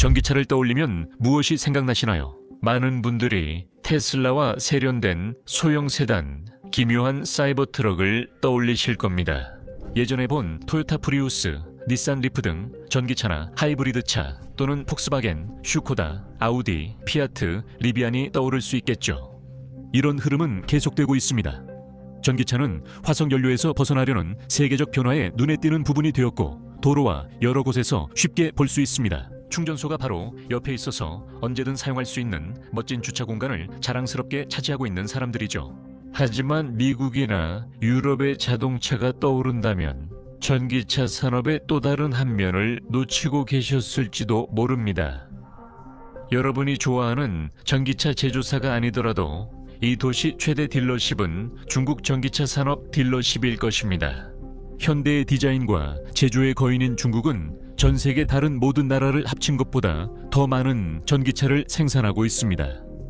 전기차를 떠올리면 무엇이 생각나시나요? 많은 분들이 테슬라와 세련된 소형 세단, 기묘한 사이버 트럭을 떠올리실 겁니다. 예전에 본 토요타 프리우스, 닛산 리프 등 전기차나 하이브리드차 또는 폭스바겐, 슈코다, 아우디, 피아트, 리비안이 떠오를 수 있겠죠. 이런 흐름은 계속되고 있습니다. 전기차는 화석 연료에서 벗어나려는 세계적 변화에 눈에 띄는 부분이 되었고 도로와 여러 곳에서 쉽게 볼 수 있습니다. 충전소가 바로 옆에 있어서 언제든 사용할 수 있는 멋진 주차 공간을 자랑스럽게 차지하고 있는 사람들이죠. 하지만 미국이나 유럽의 자동차가 떠오른다면 전기차 산업의 또 다른 한 면을 놓치고 계셨을지도 모릅니다. 여러분이 좋아하는 전기차 제조사가 아니더라도 이 도시 최대 딜러십은 중국 전기차 산업 딜러십일 것입니다. 현대의 디자인과 제조의 거인인 중국은 전 세계 다른 모든 나라를 합친 것보다 더 많은 전기차를 생산하고 있습니다.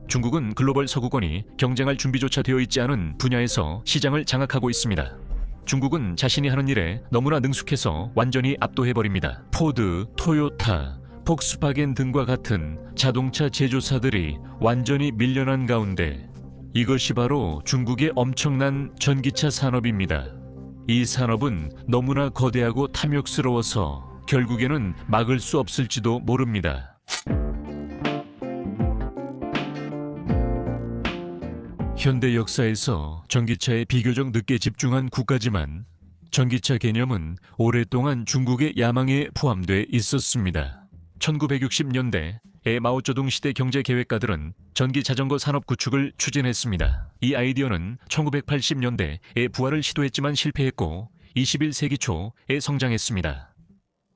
중국은 글로벌 서구권이 경쟁할 준비조차 되어 있지 않은 분야에서 시장을 장악하고 있습니다. 중국은 자신이 하는 일에 너무나 능숙해서 완전히 압도해버립니다. 포드, 토요타, 폭스바겐 등과 같은 자동차 제조사들이 완전히 밀려난 가운데 이것이 바로 중국의 엄청난 전기차 산업입니다. 이 산업은 너무나 거대하고 탐욕스러워서 결국에는 막을 수 없을지도 모릅니다. 현대 역사에서 전기차에 비교적 늦게 집중한 국가지만 전기차 개념은 오랫동안 중국의 야망에 포함돼 있었습니다. 1960년대에 마오쩌둥 시대 경제 계획가들은 전기 자전거 산업 구축을 추진했습니다. 이 아이디어는 1980년대에 부활을 시도했지만 실패했고 21세기 초에 성장했습니다.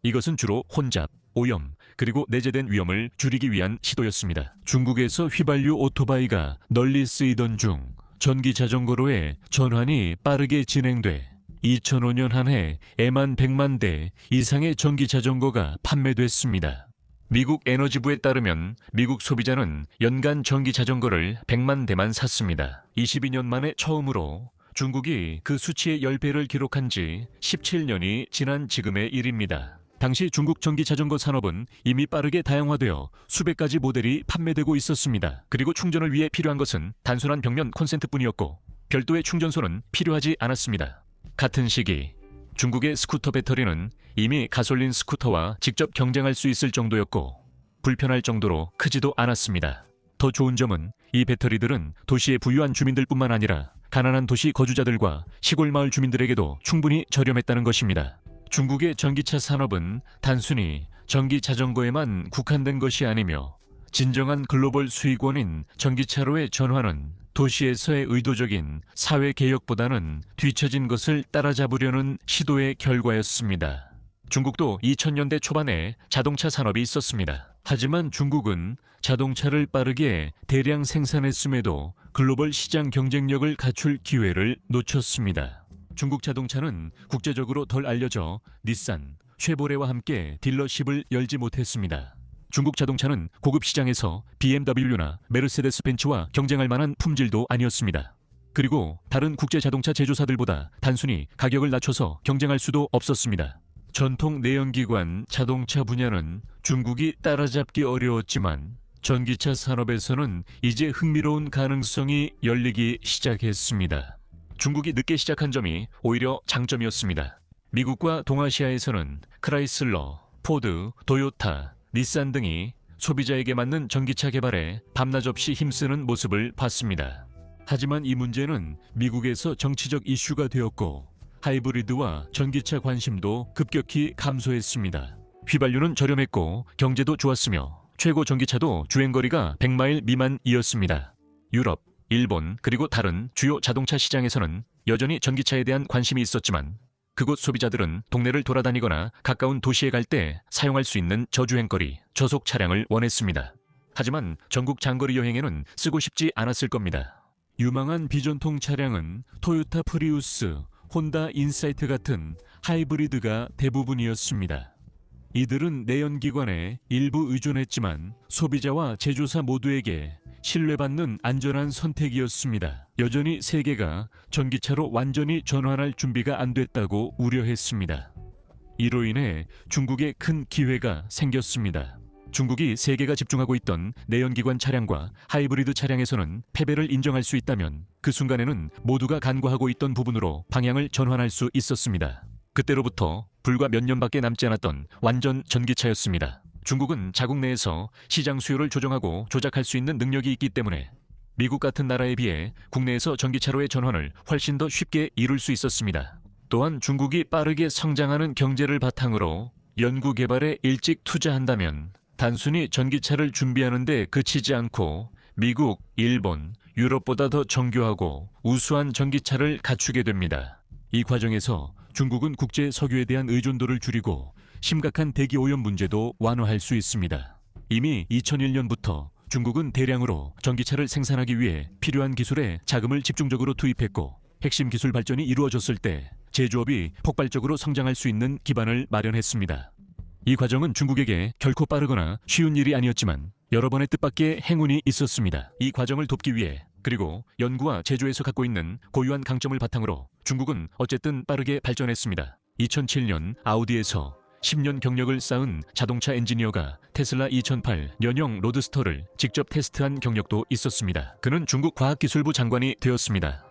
이것은 주로 혼잡, 오염, 그리고 내재된 위험을 줄이기 위한 시도였습니다. 중국에서 휘발유 오토바이가 널리 쓰이던 중 전기 자전거로의 전환이 빠르게 진행돼 2005년 한 해 에만 100만 대 이상의 전기 자전거가 판매됐습니다. 미국 에너지부에 따르면 미국 소비자는 연간 전기 자전거를 100만 대만 샀습니다. 22년 만에 처음으로 중국이 그 수치의 10배를 기록한 지 17년이 지난 지금의 일입니다. 당시 중국 전기 자전거 산업은 이미 빠르게 다양화되어 수백 가지 모델이 판매되고 있었습니다. 그리고 충전을 위해 필요한 것은 단순한 벽면 콘센트뿐이었고 별도의 충전소는 필요하지 않았습니다. 같은 시기 중국의 스쿠터 배터리는 이미 가솔린 스쿠터와 직접 경쟁할 수 있을 정도였고 불편할 정도로 크지도 않았습니다. 더 좋은 점은 이 배터리들은 도시의 부유한 주민들뿐만 아니라 가난한 도시 거주자들과 시골 마을 주민들에게도 충분히 저렴했다는 것입니다. 중국의 전기차 산업은 단순히 전기 자전거에만 국한된 것이 아니며 진정한 글로벌 수익원인 전기차로의 전환은 도시에서의 의도적인 사회개혁보다는 뒤처진 것을 따라잡으려는 시도의 결과였습니다. 중국도 2000년대 초반에 자동차 산업이 있었습니다. 하지만 중국은 자동차를 빠르게 대량 생산했음에도 글로벌 시장 경쟁력을 갖출 기회를 놓쳤습니다. 중국 자동차는 국제적으로 덜 알려져 닛산, 쉐보레와 함께 딜러십을 열지 못했습니다. 중국 자동차는 고급 시장에서 BMW나 메르세데스 벤츠와 경쟁할 만한 품질도 아니었습니다. 그리고 다른 국제 자동차 제조사들보다 단순히 가격을 낮춰서 경쟁할 수도 없었습니다. 전통 내연기관 자동차 분야는 중국이 따라잡기 어려웠지만 전기차 산업에서는 이제 흥미로운 가능성이 열리기 시작했습니다. 중국이 늦게 시작한 점이 오히려 장점이었습니다. 미국과 동아시아에서는 크라이슬러, 포드, 토요타, 닛산 등이 소비자에게 맞는 전기차 개발에 밤낮 없이 힘쓰는 모습을 봤습니다. 하지만 이 문제는 미국에서 정치적 이슈가 되었고 하이브리드와 전기차 관심도 급격히 감소했습니다. 휘발유는 저렴했고 경제도 좋았으며 최고 전기차도 주행거리가 100마일 미만이었습니다. 유럽, 일본 그리고 다른 주요 자동차 시장에서는 여전히 전기차에 대한 관심이 있었지만 그곳 소비자들은 동네를 돌아다니거나 가까운 도시에 갈 때 사용할 수 있는 저주행거리, 저속 차량을 원했습니다. 하지만 전국 장거리 여행에는 쓰고 싶지 않았을 겁니다. 유망한 비전통 차량은 토요타 프리우스, 혼다 인사이트 같은 하이브리드가 대부분이었습니다. 이들은 내연기관에 일부 의존했지만 소비자와 제조사 모두에게 신뢰받는 안전한 선택이었습니다. 여전히 세계가 전기차로 완전히 전환할 준비가 안 됐다고 우려했습니다. 이로 인해 중국에 큰 기회가 생겼습니다. 중국이 세계가 집중하고 있던 내연기관 차량과 하이브리드 차량에서는 패배를 인정할 수 있다면 그 순간에는 모두가 간과하고 있던 부분으로 방향을 전환할 수 있었습니다. 그때로부터 불과 몇 년밖에 남지 않았던 완전 전기차였습니다. 중국은 자국 내에서 시장 수요를 조정하고 조작할 수 있는 능력이 있기 때문에 미국 같은 나라에 비해 국내에서 전기차로의 전환을 훨씬 더 쉽게 이룰 수 있었습니다. 또한 중국이 빠르게 성장하는 경제를 바탕으로 연구 개발에 일찍 투자한다면 단순히 전기차를 준비하는 데 그치지 않고 미국, 일본, 유럽보다 더 정교하고 우수한 전기차를 갖추게 됩니다. 이 과정에서 중국은 국제 석유에 대한 의존도를 줄이고 심각한 대기 오염 문제도 완화할 수 있습니다. 이미 2001년부터 중국은 대량으로 전기차를 생산하기 위해 필요한 기술에 자금을 집중적으로 투입했고 핵심 기술 발전이 이루어졌을 때 제조업이 폭발적으로 성장할 수 있는 기반을 마련했습니다. 이 과정은 중국에게 결코 빠르거나 쉬운 일이 아니었지만 여러 번의 뜻밖의 행운이 있었습니다. 이 과정을 돕기 위해 그리고 연구와 제조에서 갖고 있는 고유한 강점을 바탕으로 중국은 어쨌든 빠르게 발전했습니다. 2007년 아우디에서 10년 경력을 쌓은 자동차 엔지니어가 테슬라 2008 년형 로드스터를 직접 테스트한 경력도 있었습니다. 그는 중국 과학기술부 장관이 되었습니다.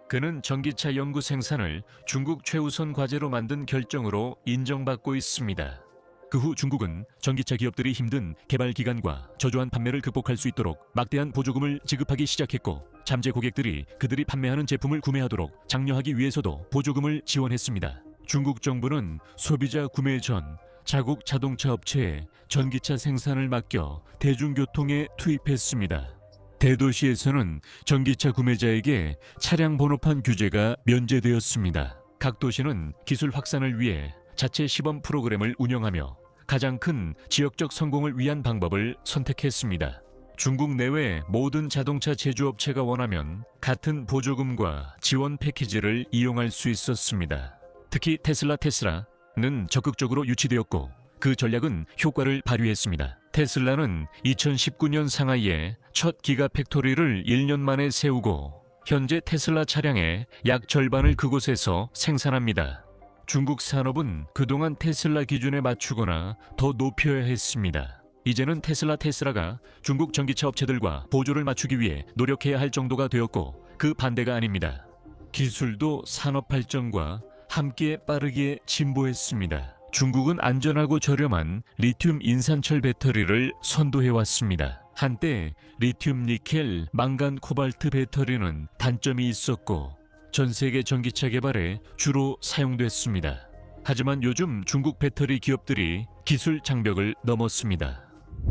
그는 전기차 연구 생산을 중국 최우선 과제로 만든 결정으로 인정받고 있습니다. 그 후 중국은 전기차 기업들이 힘든 개발 기간과 저조한 판매를 극복할 수 있도록 막대한 보조금을 지급하기 시작했고 잠재 고객들이 그들이 판매하는 제품을 구매하도록 장려하기 위해서도 보조금을 지원했습니다. 중국 정부는 소비자 구매 전 자국 자동차 업체에 전기차 생산을 맡겨 대중교통에 투입했습니다. 대도시에서는 전기차 구매자에게 차량 번호판 규제가 면제되었습니다. 각 도시는 기술 확산을 위해 자체 시범 프로그램을 운영하며 가장 큰 지역적 성공을 위한 방법을 선택했습니다. 중국 내외 모든 자동차 제조업체가 원하면 같은 보조금과 지원 패키지를 이용할 수 있었습니다. 특히 테슬라는 적극적으로 유치되었고 그 전략은 효과를 발휘했습니다. 테슬라는 2019년 상하이에 첫 기가팩토리를 1년 만에 세우고 현재 테슬라 차량의 약 절반을 그곳에서 생산합니다. 중국 산업은 그동안 테슬라 기준에 맞추거나 더 높여야 했습니다. 이제는 테슬라가 중국 전기차 업체들과 보조를 맞추기 위해 노력해야 할 정도가 되었고 그 반대가 아닙니다. 기술도 산업 발전과 함께 빠르게 진보했습니다. 중국은 안전하고 저렴한 리튬 인산철 배터리를 선도해왔습니다. 한때 리튬 니켈, 망간 코발트 배터리는 단점이 있었고 전 세계 전기차 개발에 주로 사용됐습니다. 하지만 요즘 중국 배터리 기업들이 기술 장벽을 넘었습니다.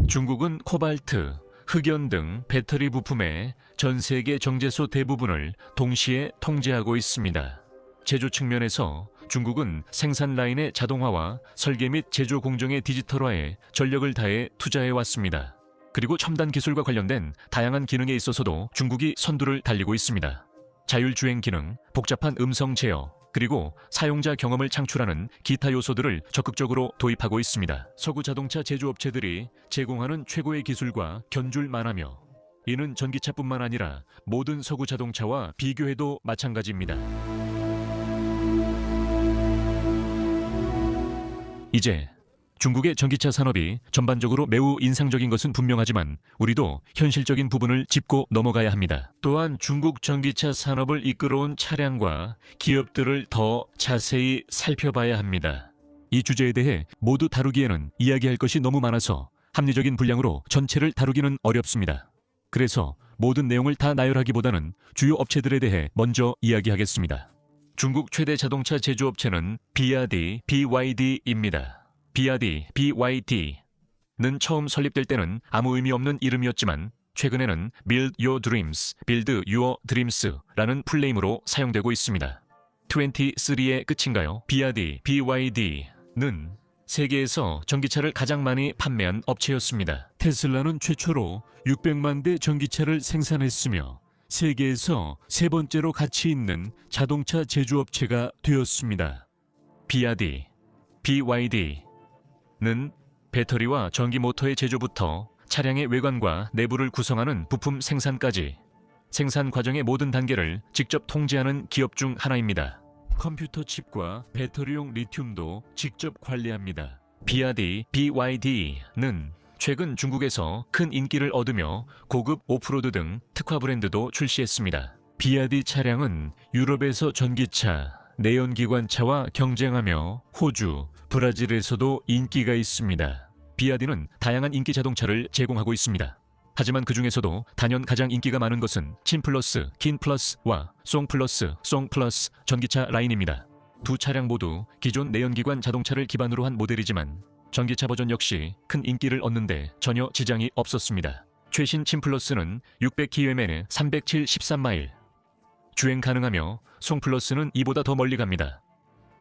중국은 코발트, 흑연 등 배터리 부품의 전 세계 정제소 대부분을 동시에 통제하고 있습니다. 제조 측면에서 중국은 생산 라인의 자동화와 설계 및 제조 공정의 디지털화에 전력을 다해 투자해 왔습니다. 그리고 첨단 기술과 관련된 다양한 기능에 있어서도 중국이 선두를 달리고 있습니다. 자율주행 기능, 복잡한 음성 제어, 그리고 사용자 경험을 창출하는 기타 요소들을 적극적으로 도입하고 있습니다. 서구 자동차 제조업체들이 제공하는 최고의 기술과 견줄만하며 이는 전기차뿐만 아니라 모든 서구 자동차와 비교해도 마찬가지입니다. 이제 중국의 전기차 산업이 전반적으로 매우 인상적인 것은 분명하지만 우리도 현실적인 부분을 짚고 넘어가야 합니다. 또한 중국 전기차 산업을 이끌어온 차량과 기업들을 더 자세히 살펴봐야 합니다. 이 주제에 대해 모두 다루기에는 이야기할 것이 너무 많아서 합리적인 분량으로 전체를 다루기는 어렵습니다. 그래서 모든 내용을 다 나열하기보다는 주요 업체들에 대해 먼저 이야기하겠습니다. 중국 최대 자동차 제조업체는 BYD입니다. BYD는 처음 설립될 때는 아무 의미 없는 이름이었지만 최근에는 Build Your Dreams라는 풀네임으로 사용되고 있습니다. 23의 끝인가요? BYD는 세계에서 전기차를 가장 많이 판매한 업체였습니다. 테슬라는 최초로 600만 대 전기차를 생산했으며 세계에서 세 번째로 가치 있는 자동차 제조업체가 되었습니다. BYD는 배터리와 전기 모터의 제조부터 차량의 외관과 내부를 구성하는 부품 생산까지 생산 과정의 모든 단계를 직접 통제하는 기업 중 하나입니다. 컴퓨터 칩과 배터리용 리튬도 직접 관리합니다. BYD는 최근 중국에서 큰 인기를 얻으며 고급 오프로드 등 특화 브랜드도 출시했습니다. 비아디 차량은 유럽에서 전기차, 내연기관차와 경쟁하며 호주, 브라질에서도 인기가 있습니다. 비아디는 다양한 인기 자동차를 제공하고 있습니다. 하지만 그 중에서도 단연 가장 인기가 많은 것은 친+, 킨+와 송+, 전기차 라인입니다. 두 차량 모두 기존 내연기관 자동차를 기반으로 한 모델이지만 전기차 버전 역시 큰 인기를 얻는데 전혀 지장이 없었습니다. 최신 친+는 600km에 373마일, 주행 가능하며 송+는 이보다 더 멀리 갑니다.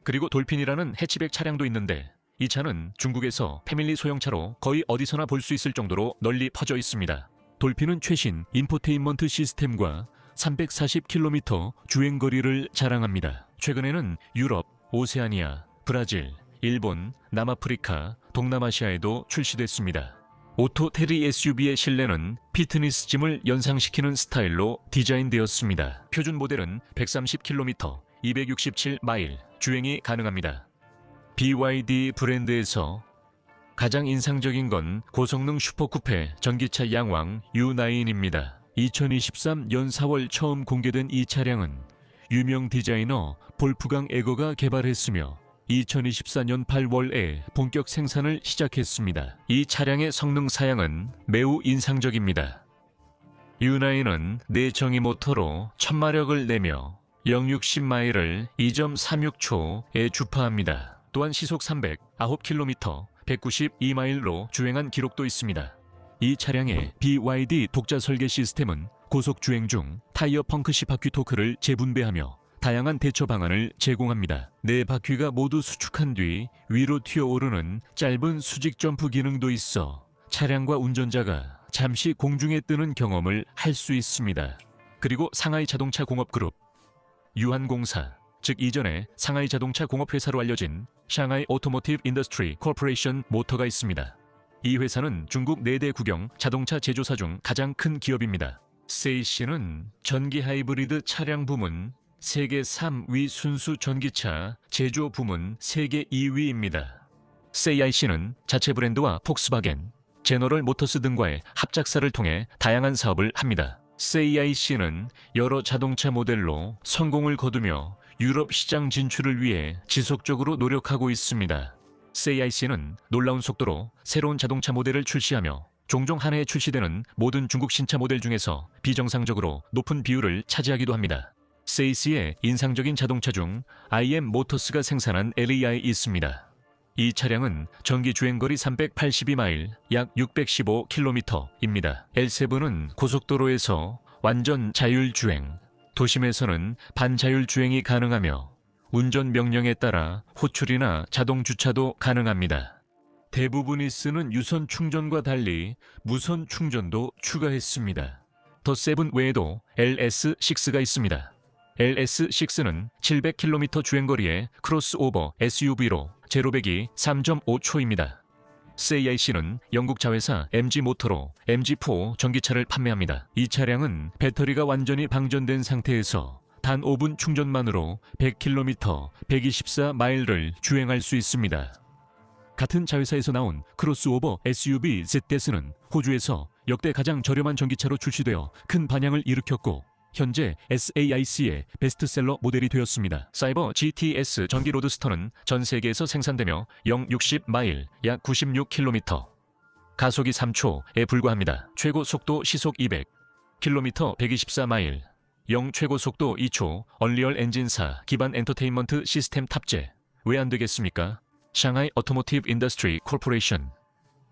그리고 돌핀이라는 해치백 차량도 있는데 이 차는 중국에서 패밀리 소형차로 거의 어디서나 볼 수 있을 정도로 널리 퍼져 있습니다. 돌핀은 최신 인포테인먼트 시스템과 340km 주행거리를 자랑합니다. 최근에는 유럽, 오세아니아, 브라질, 일본, 남아프리카, 동남아시아에도 출시됐습니다. 오토 테리 SUV의 실내는 피트니스짐을 연상시키는 스타일로 디자인되었습니다. 표준 모델은 130km, 267마일 주행이 가능합니다. BYD 브랜드에서 가장 인상적인 건 고성능 슈퍼쿠페 전기차 양왕 U9입니다. 2023년 4월 처음 공개된 이 차량은 유명 디자이너 볼프강 에거가 개발했으며 2024년 8월에 본격 생산을 시작했습니다. 이 차량의 성능 사양은 매우 인상적입니다. U9은 내정이 모터로 1000마력을 내며 0-60마일을 2.36초에 주파합니다. 또한 시속 309km, 192마일로 주행한 기록도 있습니다. 이 차량의 BYD 독자 설계 시스템은 고속 주행 중 타이어 펑크시 바퀴 토크를 재분배하며 다양한 대처 방안을 제공합니다. 네 바퀴가 모두 수축한 뒤 위로 튀어오르는 짧은 수직 점프 기능도 있어 차량과 운전자가 잠시 공중에 뜨는 경험을 할 수 있습니다. 그리고 상하이 자동차 공업 그룹, 유한공사, 즉 이전에 상하이 자동차 공업 회사로 알려진 샹하이 오토모티브 인더스트리 코퍼레이션 모터가 있습니다. 이 회사는 중국 4대 국영 자동차 제조사 중 가장 큰 기업입니다. 세이씨는 전기 하이브리드 차량 부문 세계 3위 순수 전기차 제조 부문 세계 2위입니다. 세이아이씨는 자체 브랜드와 폭스바겐, 제너럴 모터스 등과의 합작사를 통해 다양한 사업을 합니다. 세이아이씨는 여러 자동차 모델로 성공을 거두며 유럽 시장 진출을 위해 지속적으로 노력하고 있습니다. 세이아이씨는 놀라운 속도로 새로운 자동차 모델을 출시하며 종종 한 해에 출시되는 모든 중국 신차 모델 중에서 비정상적으로 높은 비율을 차지하기도 합니다. 세이씨의 인상적인 자동차 중 IM 모터스가 생산한 LEI 있습니다. 이 차량은 전기 주행거리 382마일, 약 615km입니다. L7은 고속도로에서 완전 자율주행, 도심에서는 반자율주행이 가능하며 운전 명령에 따라 호출이나 자동 주차도 가능합니다. 대부분이 쓰는 유선 충전과 달리 무선 충전도 추가했습니다. 더 세븐 외에도 LS6가 있습니다. LS6는 700km 주행거리의 크로스오버 SUV로 제로백이 3.5초입니다. 세이아이씨는 영국 자회사 MG모터로 MG4 전기차를 판매합니다. 이 차량은 배터리가 완전히 방전된 상태에서 단 5분 충전만으로 100km, 124마일을 주행할 수 있습니다. 같은 자회사에서 나온 크로스오버 SUV Z-는 호주에서 역대 가장 저렴한 전기차로 출시되어 큰 반향을 일으켰고 현재 SAIC의 베스트셀러 모델이 되었습니다. 사이버 GTS 전기 로드스터는 전 세계에서 생산되며 0-60마일, 약 96km, 가속이 3초에 불과합니다. 최고 속도 시속 200km, 124마일, 0 최고 속도 2초, 언리얼 엔진사 기반 엔터테인먼트 시스템 탑재. 왜 안 되겠습니까? 샹하이 오토모티브 인더스트리 코퍼레이션.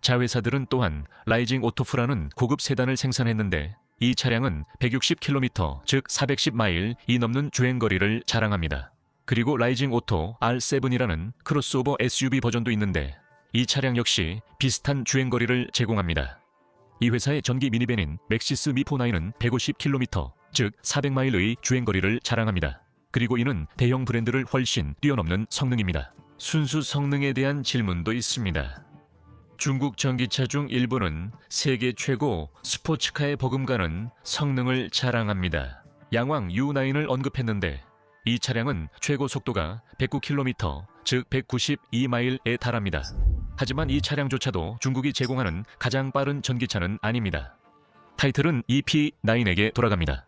자회사들은 또한 라이징 오토프라는 고급 세단을 생산했는데 이 차량은 160km, 즉 410마일이 넘는 주행거리를 자랑합니다. 그리고 라이징 오토 R7이라는 크로스오버 SUV 버전도 있는데 이 차량 역시 비슷한 주행거리를 제공합니다. 이 회사의 전기 미니밴인 맥시스 미4나인은 150km, 즉 400마일의 주행거리를 자랑합니다. 그리고 이는 대형 브랜드를 훨씬 뛰어넘는 성능입니다. 순수 성능에 대한 질문도 있습니다. 중국 전기차 중 일부는 세계 최고 스포츠카에 버금가는 성능을 자랑합니다. 양왕 U9을 언급했는데 이 차량은 최고 속도가 109km, 즉 192마일에 달합니다. 하지만 이 차량조차도 중국이 제공하는 가장 빠른 전기차는 아닙니다. 타이틀은 EP9에게 돌아갑니다.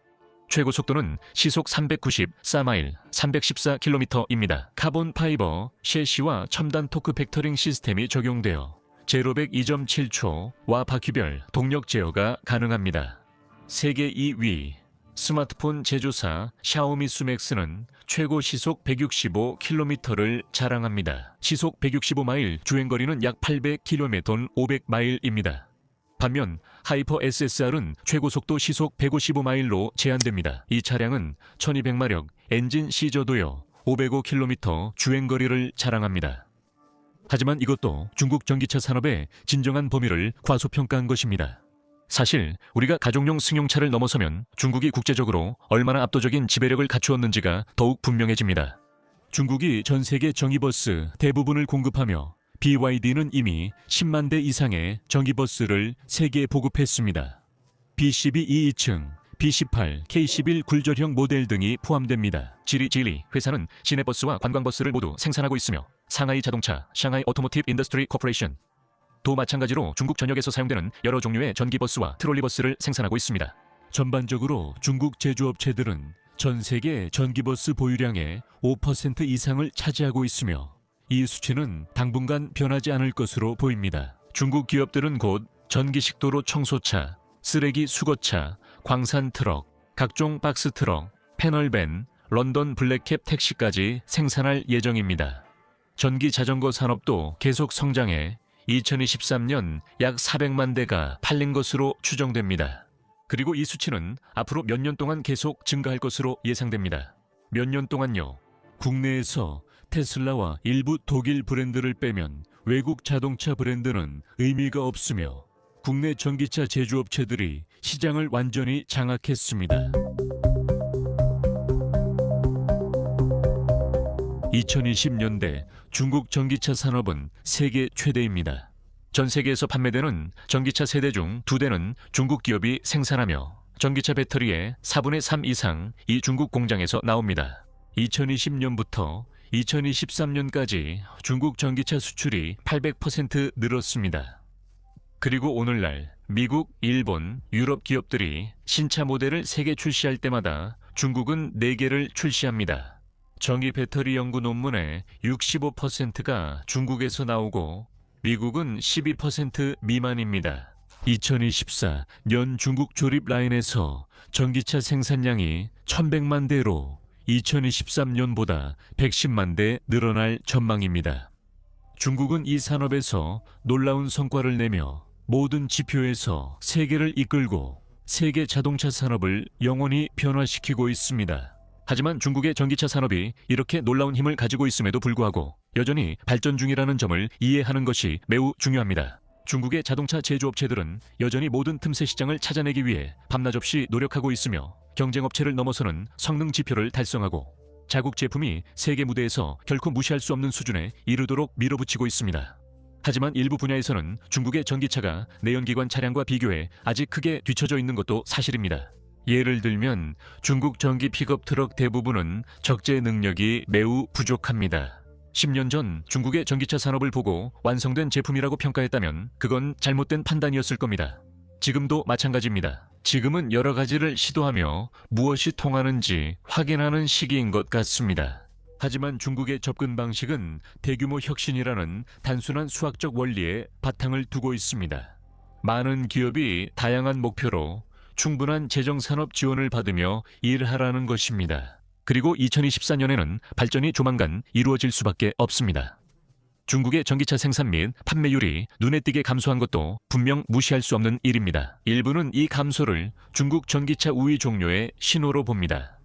최고 속도는 시속 394마일, 314km입니다. 카본 파이버 셰시와 첨단 토크 벡터링 시스템이 적용되어 제로백 2.7초와 바퀴별 동력 제어가 가능합니다. 세계 2위 스마트폰 제조사 샤오미 수맥스는 최고 시속 165km를 자랑합니다. 시속 165마일, 주행거리는 약 800km, 500마일입니다. 반면 하이퍼 SSR은 최고 속도 시속 155마일로 제한됩니다. 이 차량은 1200마력, 엔진 시저도여 505km 주행거리를 자랑합니다. 하지만 이것도 중국 전기차 산업의 진정한 범위를 과소평가한 것입니다. 사실 우리가 가족용 승용차를 넘어서면 중국이 국제적으로 얼마나 압도적인 지배력을 갖추었는지가 더욱 분명해집니다. 중국이 전 세계 전기버스 대부분을 공급하며 BYD는 이미 10만 대 이상의 전기버스를 세계에 보급했습니다. B12 2인승, B18, K11 굴절형 모델 등이 포함됩니다. 지리 회사는 시내버스와 관광버스를 모두 생산하고 있으며 상하이 자동차, 샹하이 오토모티브 인더스트리 코퍼레이션 도 마찬가지로 중국 전역에서 사용되는 여러 종류의 전기버스와 트롤리버스를 생산하고 있습니다. 전반적으로 중국 제조업체들은 전 세계 전기버스 보유량의 5% 이상을 차지하고 있으며 이 수치는 당분간 변하지 않을 것으로 보입니다. 중국 기업들은 곧 전기식도로 청소차, 쓰레기 수거차, 광산 트럭, 각종 박스 트럭, 패널밴, 런던 블랙캡 택시까지 생산할 예정입니다. 전기 자전거 산업도 계속 성장해 2023년 약 400만 대가 팔린 것으로 추정됩니다. 그리고 이 수치는 앞으로 몇 년 동안 계속 증가할 것으로 예상됩니다. 몇 년 동안요. 국내에서 테슬라와 일부 독일 브랜드를 빼면 외국 자동차 브랜드는 의미가 없으며 국내 전기차 제조업체들이 시장을 완전히 장악했습니다. 2020년대 중국 전기차 산업은 세계 최대입니다. 전 세계에서 판매되는 전기차 3대 중 2대는 중국 기업이 생산하며 전기차 배터리의 4분의 3 이상 이 중국 공장에서 나옵니다. 2020년부터 2023년까지 중국 전기차 수출이 800% 늘었습니다. 그리고 오늘날 미국, 일본, 유럽 기업들이 신차 모델을 3개 출시할 때마다 중국은 4개를 출시합니다. 전기 배터리 연구 논문의 65%가 중국에서 나오고 미국은 12% 미만입니다. 2024년 중국 조립 라인에서 전기차 생산량이 1100만 대로 2023년보다 110만 대 늘어날 전망입니다. 중국은 이 산업에서 놀라운 성과를 내며 모든 지표에서 세계를 이끌고 세계 자동차 산업을 영원히 변화시키고 있습니다. 하지만 중국의 전기차 산업이 이렇게 놀라운 힘을 가지고 있음에도 불구하고 여전히 발전 중이라는 점을 이해하는 것이 매우 중요합니다. 중국의 자동차 제조업체들은 여전히 모든 틈새 시장을 찾아내기 위해 밤낮 없이 노력하고 있으며 경쟁업체를 넘어서는 성능 지표를 달성하고 자국 제품이 세계 무대에서 결코 무시할 수 없는 수준에 이르도록 밀어붙이고 있습니다. 하지만 일부 분야에서는 중국의 전기차가 내연기관 차량과 비교해 아직 크게 뒤처져 있는 것도 사실입니다. 예를 들면 중국 전기 픽업 트럭 대부분은 적재 능력이 매우 부족합니다. 10년 전 중국의 전기차 산업을 보고 완성된 제품이라고 평가했다면 그건 잘못된 판단이었을 겁니다. 지금도 마찬가지입니다. 지금은 여러 가지를 시도하며 무엇이 통하는지 확인하는 시기인 것 같습니다. 하지만 중국의 접근 방식은 대규모 혁신이라는 단순한 수학적 원리에 바탕을 두고 있습니다. 많은 기업이 다양한 목표로 충분한 재정산업 지원을 받으며 일하라는 것입니다. 그리고 2024년에는 발전이 조만간 이루어질 수밖에 없습니다. 중국의 전기차 생산 및 판매율이 눈에 띄게 감소한 것도 분명 무시할 수 없는 일입니다. 일부는 이 감소를 중국 전기차 우위 종료의 신호로 봅니다.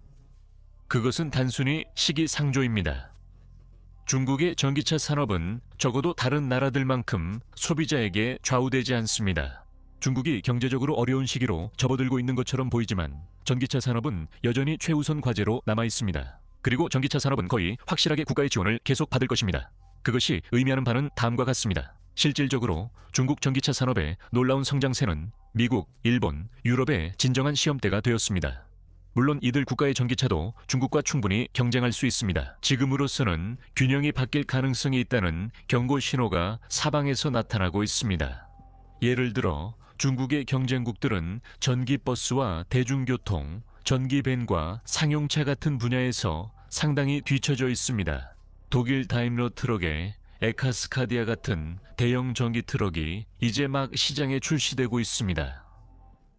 그것은 단순히 시기상조입니다. 중국의 전기차 산업은 적어도 다른 나라들만큼 소비자에게 좌우되지 않습니다. 중국이 경제적으로 어려운 시기로 접어들고 있는 것처럼 보이지만 전기차 산업은 여전히 최우선 과제로 남아 있습니다. 그리고 전기차 산업은 거의 확실하게 국가의 지원을 계속 받을 것입니다. 그것이 의미하는 바는 다음과 같습니다. 실질적으로 중국 전기차 산업의 놀라운 성장세는 미국, 일본, 유럽의 진정한 시험대가 되었습니다. 물론 이들 국가의 전기차도 중국과 충분히 경쟁할 수 있습니다. 지금으로서는 균형이 바뀔 가능성이 있다는 경고 신호가 사방에서 나타나고 있습니다. 예를 들어 중국의 경쟁국들은 전기버스와 대중교통, 전기밴과 상용차 같은 분야에서 상당히 뒤처져 있습니다. 독일 다임러 트럭의 에카스카디아 같은 대형 전기 트럭이 이제 막 시장에 출시되고 있습니다.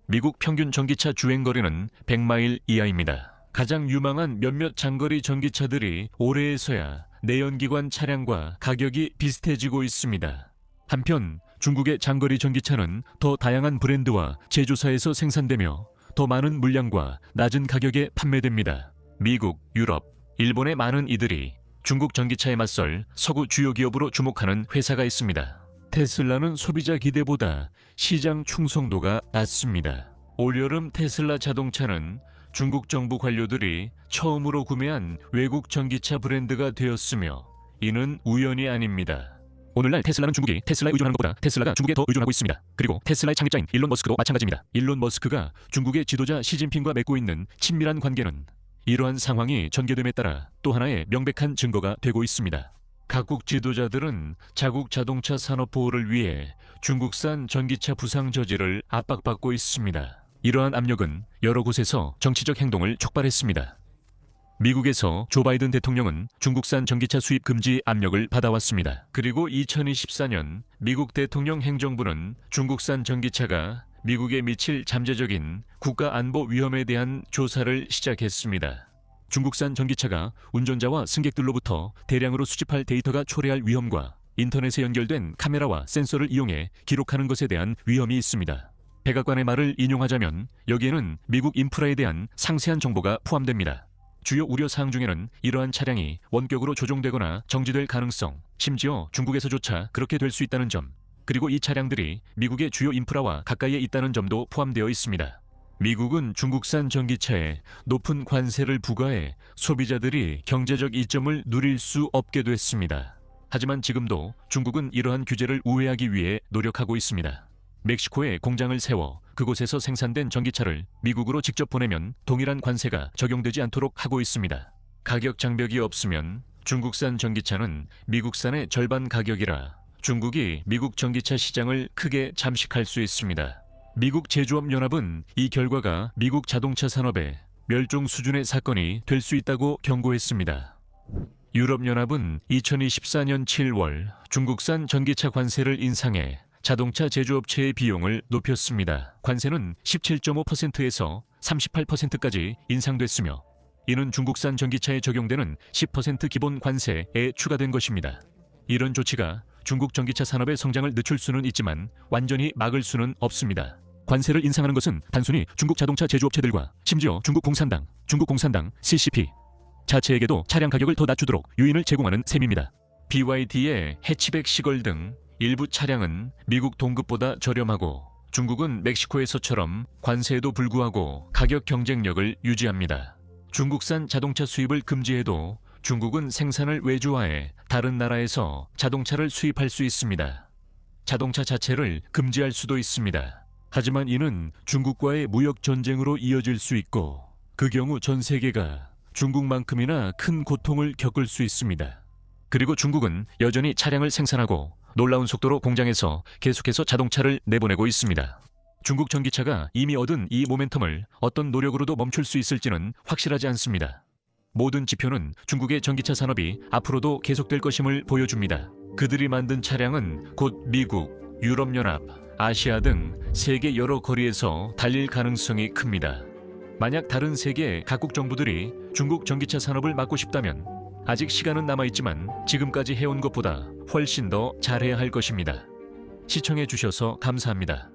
미국 평균 전기차 주행거리는 100마일 이하입니다. 가장 유망한 몇몇 장거리 전기차들이 올해에서야 내연기관 차량과 가격이 비슷해지고 있습니다. 한편 중국의 장거리 전기차는 더 다양한 브랜드와 제조사에서 생산되며 더 많은 물량과 낮은 가격에 판매됩니다. 미국, 유럽, 일본의 많은 이들이 중국 전기차에 맞설 서구 주요 기업으로 주목하는 회사가 있습니다. 테슬라는 소비자 기대보다 시장 충성도가 낮습니다. 올여름 테슬라 자동차는 중국 정부 관료들이 처음으로 구매한 외국 전기차 브랜드가 되었으며 이는 우연이 아닙니다. 오늘날 테슬라는 중국이 테슬라에 의존하는 것보다 테슬라가 중국에 더 의존하고 있습니다. 그리고 테슬라의 창립자인 일론 머스크도 마찬가지입니다. 일론 머스크가 중국의 지도자 시진핑과 맺고 있는 친밀한 관계는 이러한 상황이 전개됨에 따라 또 하나의 명백한 증거가 되고 있습니다. 각국 지도자들은 자국 자동차 산업 보호를 위해 중국산 전기차 부상 저지를 압박받고 있습니다. 이러한 압력은 여러 곳에서 정치적 행동을 촉발했습니다. 미국에서 조 바이든 대통령은 중국산 전기차 수입 금지 압력을 받아왔습니다. 그리고 2024년 미국 대통령 행정부는 중국산 전기차가 미국에 미칠 잠재적인 국가 안보 위험에 대한 조사를 시작했습니다. 중국산 전기차가 운전자와 승객들로부터 대량으로 수집할 데이터가 초래할 위험과 인터넷에 연결된 카메라와 센서를 이용해 기록하는 것에 대한 위험이 있습니다. 백악관의 말을 인용하자면 여기에는 미국 인프라에 대한 상세한 정보가 포함됩니다. 주요 우려 사항 중에는 이러한 차량이 원격으로 조종되거나 정지될 가능성, 심지어 중국에서조차 그렇게 될 수 있다는 점, 그리고 이 차량들이 미국의 주요 인프라와 가까이에 있다는 점도 포함되어 있습니다. 미국은 중국산 전기차에 높은 관세를 부과해 소비자들이 경제적 이점을 누릴 수 없게 됐습니다. 하지만 지금도 중국은 이러한 규제를 우회하기 위해 노력하고 있습니다. 멕시코에 공장을 세워 그곳에서 생산된 전기차를 미국으로 직접 보내면 동일한 관세가 적용되지 않도록 하고 있습니다. 가격 장벽이 없으면 중국산 전기차는 미국산의 절반 가격이라 중국이 미국 전기차 시장을 크게 잠식할 수 있습니다. 미국 제조업연합은 이 결과가 미국 자동차 산업의 멸종 수준의 사건이 될 수 있다고 경고했습니다. 유럽연합은 2024년 7월 중국산 전기차 관세를 인상해 자동차 제조업체의 비용을 높였습니다. 관세는 17.5%에서 38%까지 인상됐으며 이는 중국산 전기차에 적용되는 10% 기본 관세에 추가된 것입니다. 이런 조치가 중국 전기차 산업의 성장을 늦출 수는 있지만 완전히 막을 수는 없습니다. 관세를 인상하는 것은 단순히 중국 자동차 제조업체들과 심지어 중국 공산당 CCP 자체에게도 차량 가격을 더 낮추도록 유인을 제공하는 셈입니다. BYD의 해치백 시걸 등 일부 차량은 미국 동급보다 저렴하고 중국은 멕시코에서처럼 관세에도 불구하고 가격 경쟁력을 유지합니다. 중국산 자동차 수입을 금지해도 중국은 생산을 외주화해 다른 나라에서 자동차를 수입할 수 있습니다. 자동차 자체를 금지할 수도 있습니다. 하지만 이는 중국과의 무역 전쟁으로 이어질 수 있고 그 경우 전 세계가 중국만큼이나 큰 고통을 겪을 수 있습니다. 그리고 중국은 여전히 차량을 생산하고 놀라운 속도로 공장에서 계속해서 자동차를 내보내고 있습니다. 중국 전기차가 이미 얻은 이 모멘텀을 어떤 노력으로도 멈출 수 있을지는 확실하지 않습니다. 모든 지표는 중국의 전기차 산업이 앞으로도 계속될 것임을 보여줍니다. 그들이 만든 차량은 곧 미국, 유럽연합, 아시아 등 세계 여러 거리에서 달릴 가능성이 큽니다. 만약 다른 세계 각국 정부들이 중국 전기차 산업을 막고 싶다면 아직 시간은 남아있지만 지금까지 해온 것보다 훨씬 더 잘해야 할 것입니다. 시청해 주셔서 감사합니다.